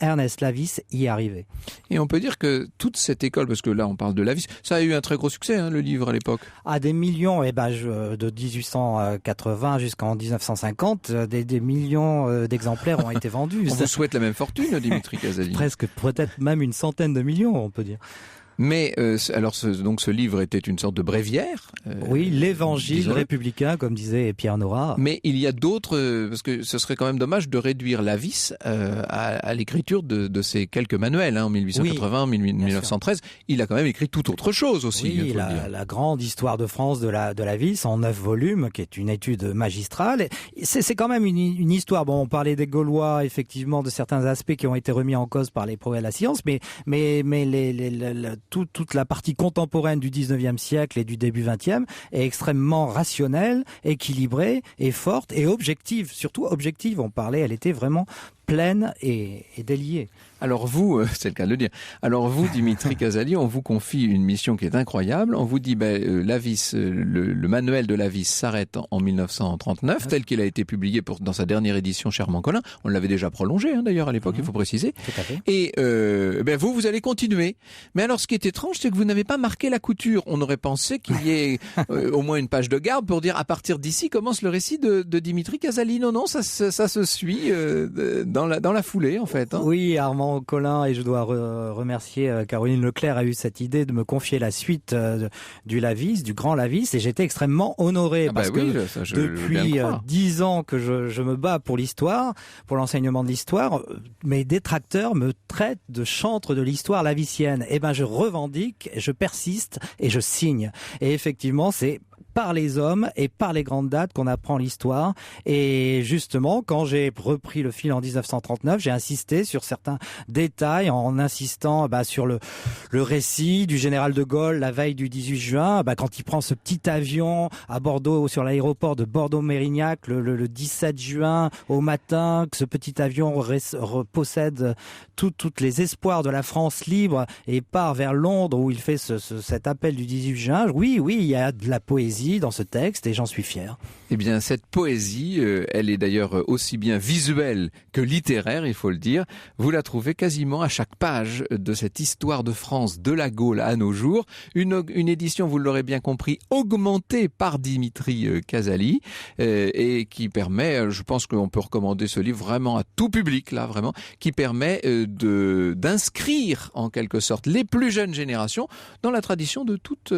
Ernest Lavis y est arrivé. Et on peut dire que toute cette école, parce que là on parle de Lavis, ça a eu un très gros succès, hein, le livre à l'époque. Ah, des millions, de 1880 jusqu'en 1950, des millions d'exemplaires ont été vendus. On vous souhaite la même fortune, Dimitri Casali. Presque, peut-être même une centaine de millions, on peut dire. Mais alors donc ce livre était une sorte de bréviaire. Oui, l'évangile républicain, comme disait Pierre Nora. Mais il y a d'autres, parce que ce serait quand même dommage de réduire Lavis à l'écriture de ces quelques manuels. Hein, en 1880, oui, 1913, il a quand même écrit tout autre chose aussi. Oui, la grande histoire de France de Lavis en 9 volumes, qui est une étude magistrale. C'est quand même une histoire. Bon, on parlait des Gaulois, effectivement, de certains aspects qui ont été remis en cause par les progrès de la science, mais toute la partie contemporaine du 19e siècle et du début 20e est extrêmement rationnelle, équilibrée et forte et objective. Surtout objective, elle était vraiment pleine et déliée. Alors vous, c'est le cas de le dire, alors vous, Dimitri Casali, on vous confie une mission qui est incroyable. On vous dit, Lavis, le manuel de Lavis s'arrête en 1939, tel qu'il a été publié dans sa dernière édition chez Armand Collin. On l'avait déjà prolongé, hein, d'ailleurs, à l'époque, il faut préciser. Tout à fait. Et vous allez continuer. Mais alors, ce qui est étrange, c'est que vous n'avez pas marqué la couture. On aurait pensé qu'il y ait au moins une page de garde pour dire, à partir d'ici commence le récit de Dimitri Casali. Non, ça se suit dans la foulée, en fait. Hein. Oui, Armand Collin, et je dois remercier Caroline Leclerc, a eu cette idée de me confier la suite du Lavis, du grand Lavis, et j'étais extrêmement honoré parce que depuis 10 ans que je me bats pour l'histoire, pour l'enseignement de l'histoire, mes détracteurs me traitent de chantre de l'histoire lavicienne. Eh ben, je revendique, je persiste et je signe. Et effectivement, c'est par les hommes et par les grandes dates qu'on apprend l'histoire. Et justement, quand j'ai repris le fil en 1939, j'ai insisté sur certains détails en insistant sur le récit du général de Gaulle la veille du 18 juin, quand il prend ce petit avion à Bordeaux, sur l'aéroport de Bordeaux-Mérignac le 17 juin au matin, que ce petit avion possède toutes les espoirs de la France libre et part vers Londres où il fait cet appel du 18 juin. Oui, il y a de la poésie dans ce texte et j'en suis fier. Eh bien, cette poésie, elle est d'ailleurs aussi bien visuelle que littéraire, il faut le dire. Vous la trouvez quasiment à chaque page de cette histoire de France de la Gaule à nos jours. Une édition, vous l'aurez bien compris, augmentée par Dimitri Casali et qui permet, je pense qu'on peut recommander ce livre vraiment à tout public, là, vraiment, qui permet d'inscrire en quelque sorte les plus jeunes générations dans la tradition de toutes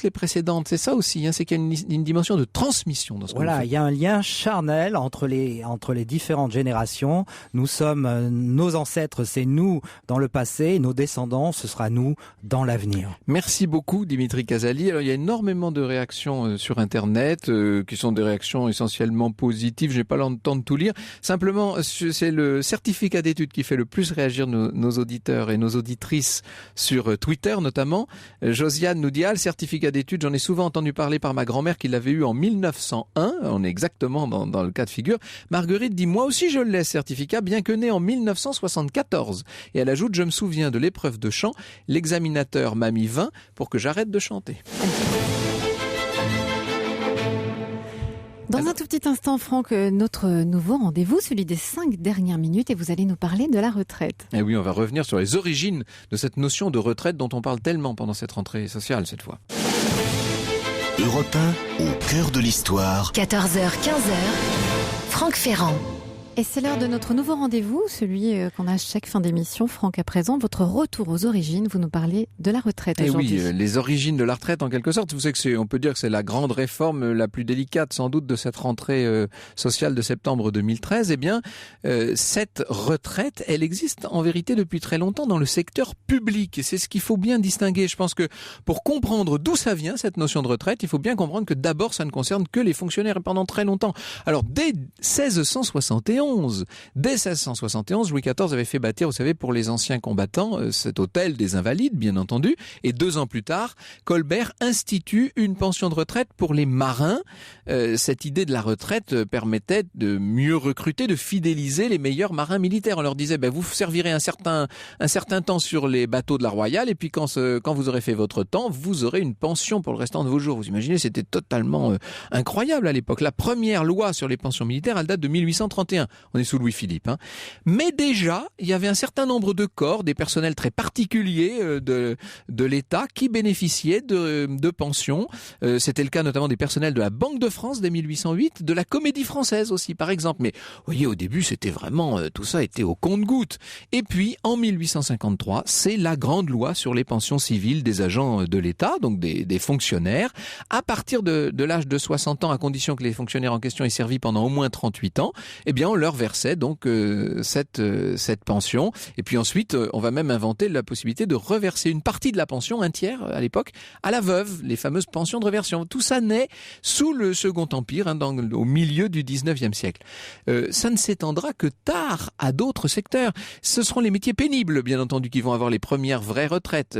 les précédentes. C'est ça aussi, hein, c'est qu'il y a une dimension de transmission dans ce Voilà, il y a un lien charnel entre les différentes générations. Nous sommes, nos ancêtres, c'est nous dans le passé, nos descendants, ce sera nous dans l'avenir. Merci beaucoup Dimitri Casali. Alors il y a énormément de réactions sur Internet, qui sont des réactions essentiellement positives. Je n'ai pas le temps de tout lire. Simplement, c'est le certificat d'études qui fait le plus réagir nos auditeurs et nos auditrices sur Twitter notamment. Josiane nous dit, le certificat d'études, j'en ai souvent entendu parler par ma grand-mère qui l'avait eu en 1901. On est exactement dans le cas de figure. Marguerite dit, moi aussi je l'ai, certificat, bien que né en 1974. Et elle ajoute, je me souviens de l'épreuve de chant, l'examinateur m'a mis 20 pour que j'arrête de chanter. Dans un tout petit instant, Franck, notre nouveau rendez-vous, celui des 5 dernières minutes, et vous allez nous parler de la retraite. Et oui, on va revenir sur les origines de cette notion de retraite dont on parle tellement pendant cette rentrée sociale cette fois. Europe 1, au cœur de l'histoire. 14h, 15h, Franck Ferrand. Et c'est l'heure de notre nouveau rendez-vous, celui qu'on a chaque fin d'émission. Franck, à présent, votre retour aux origines. Vous nous parlez de la retraite aujourd'hui. Oui, les origines de la retraite en quelque sorte. Vous savez que on peut dire que c'est la grande réforme la plus délicate sans doute de cette rentrée sociale de septembre 2013. Eh bien, cette retraite, elle existe en vérité depuis très longtemps dans le secteur public. Et c'est ce qu'il faut bien distinguer. Je pense que pour comprendre d'où ça vient, cette notion de retraite, il faut bien comprendre que d'abord, ça ne concerne que les fonctionnaires et pendant très longtemps. Alors, dès 1671, Louis XIV avait fait bâtir, vous savez, pour les anciens combattants, cet hôtel des Invalides, bien entendu. Et 2 ans plus tard, Colbert institue une pension de retraite pour les marins. Cette idée de la retraite permettait de mieux recruter, de fidéliser les meilleurs marins militaires. On leur disait, vous servirez un certain temps sur les bateaux de la Royale, et puis quand vous aurez fait votre temps, vous aurez une pension pour le restant de vos jours. Vous imaginez, c'était totalement incroyable à l'époque. La première loi sur les pensions militaires, elle date de 1831. On est sous Louis-Philippe. Mais déjà, il y avait un certain nombre de corps, des personnels très particuliers de l'État qui bénéficiaient de pensions. C'était le cas notamment des personnels de la Banque de France dès 1808, de la Comédie Française aussi, par exemple. Mais vous voyez, au début, c'était vraiment, tout ça était au compte-gouttes. Et puis, en 1853, c'est la grande loi sur les pensions civiles des agents de l'État, donc des fonctionnaires. À partir de l'âge de 60 ans, à condition que les fonctionnaires en question aient servi pendant au moins 38 ans, eh bien, on leur versait donc cette pension. Et puis ensuite, on va même inventer la possibilité de reverser une partie de la pension, un tiers à l'époque, à la veuve, les fameuses pensions de réversion. Tout ça naît sous le Second Empire, au milieu du 19e siècle. Ça ne s'étendra que tard à d'autres secteurs. Ce seront les métiers pénibles, bien entendu, qui vont avoir les premières vraies retraites.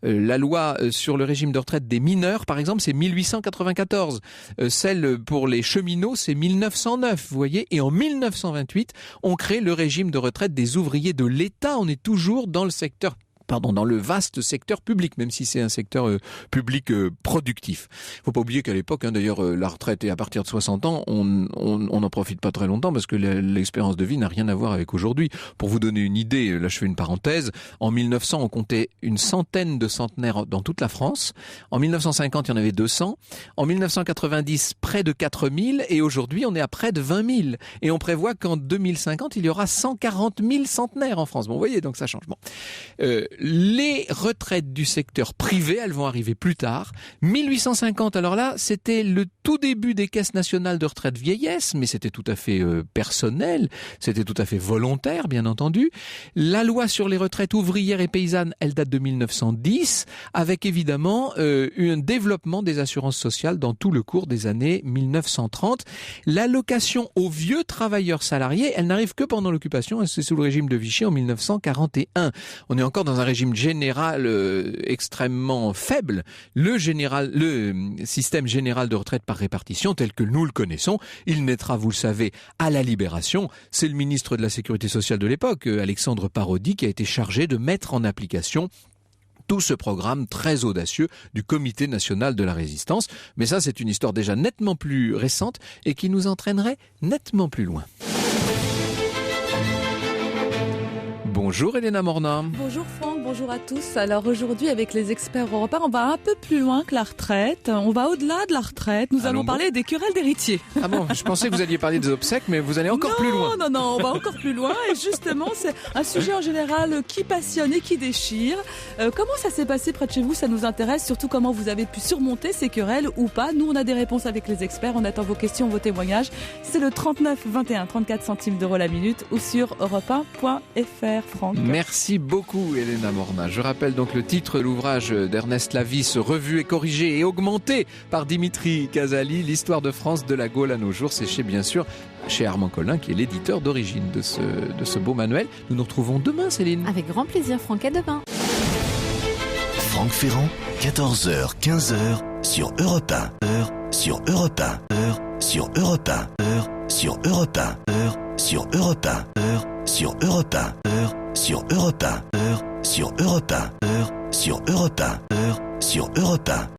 La loi sur le régime de retraite des mineurs, par exemple, c'est 1894. Celle pour les cheminots, c'est 1909, vous voyez. Et en 1928, on crée le régime de retraite des ouvriers de l'État. On est toujours dans le vaste secteur public, même si c'est un secteur public productif. Faut pas oublier qu'à l'époque, d'ailleurs, la retraite est à partir de 60 ans, on n'en profite pas très longtemps parce que l'expérience de vie n'a rien à voir avec aujourd'hui. Pour vous donner une idée, là je fais une parenthèse, en 1900 on comptait une centaine de centenaires dans toute la France. En 1950 il y en avait 200. En 1990 près de 4000 et aujourd'hui on est à près de 20 000. Et on prévoit qu'en 2050 il y aura 140 000 centenaires en France. Bon, vous voyez, donc ça change. Bon. Les retraites du secteur privé, elles vont arriver plus tard. 1850, alors là, c'était le tout début des caisses nationales de retraite vieillesse, mais c'était tout à fait personnel, c'était tout à fait volontaire, bien entendu. La loi sur les retraites ouvrières et paysannes, elle date de 1910, avec évidemment un développement des assurances sociales dans tout le cours des années 1930. L'allocation aux vieux travailleurs salariés, elle n'arrive que pendant l'occupation, c'est sous le régime de Vichy en 1941. On est encore dans un régime général extrêmement faible. Le système général de retraite par répartition, tel que nous le connaissons, il naîtra, vous le savez, à la Libération. C'est le ministre de la Sécurité sociale de l'époque, Alexandre Parodi, qui a été chargé de mettre en application tout ce programme très audacieux du Comité national de la résistance. Mais ça, c'est une histoire déjà nettement plus récente et qui nous entraînerait nettement plus loin. Bonjour Elena Morna. Bonjour Franck, bonjour à tous. Alors aujourd'hui avec les experts européens, on va un peu plus loin que la retraite. On va au-delà de la retraite. Nous allons parler des querelles d'héritiers. Ah bon, je pensais que vous alliez parler des obsèques, mais vous allez encore plus loin. Non, on va encore plus loin. Et justement, c'est un sujet en général qui passionne et qui déchire. Comment ça s'est passé près de chez vous? Ça nous intéresse, surtout comment vous avez pu surmonter ces querelles ou pas. Nous, on a des réponses avec les experts. On attend vos questions, vos témoignages. C'est le 39 21, 34 centimes d'euros la minute ou sur europe1.fr. Franck. Merci beaucoup Elena Morna. Je rappelle donc le titre de l'ouvrage d'Ernest Lavis, revu et corrigé et augmenté par Dimitri Casali, l'histoire de France de la Gaule à nos jours. C'est chez Armand Collin qui est l'éditeur d'origine de ce beau manuel. Nous nous retrouvons demain Céline. Avec grand plaisir Franck, à demain. Franck Ferrand, 14h, 15h sur Europe 1, sur Europe 1, sur Europe 1, sur Europe 1, sur Europe 1, sur Europe 1, sur Europe 1, sur Europe 1, sur Europe 1, sur Europe 1.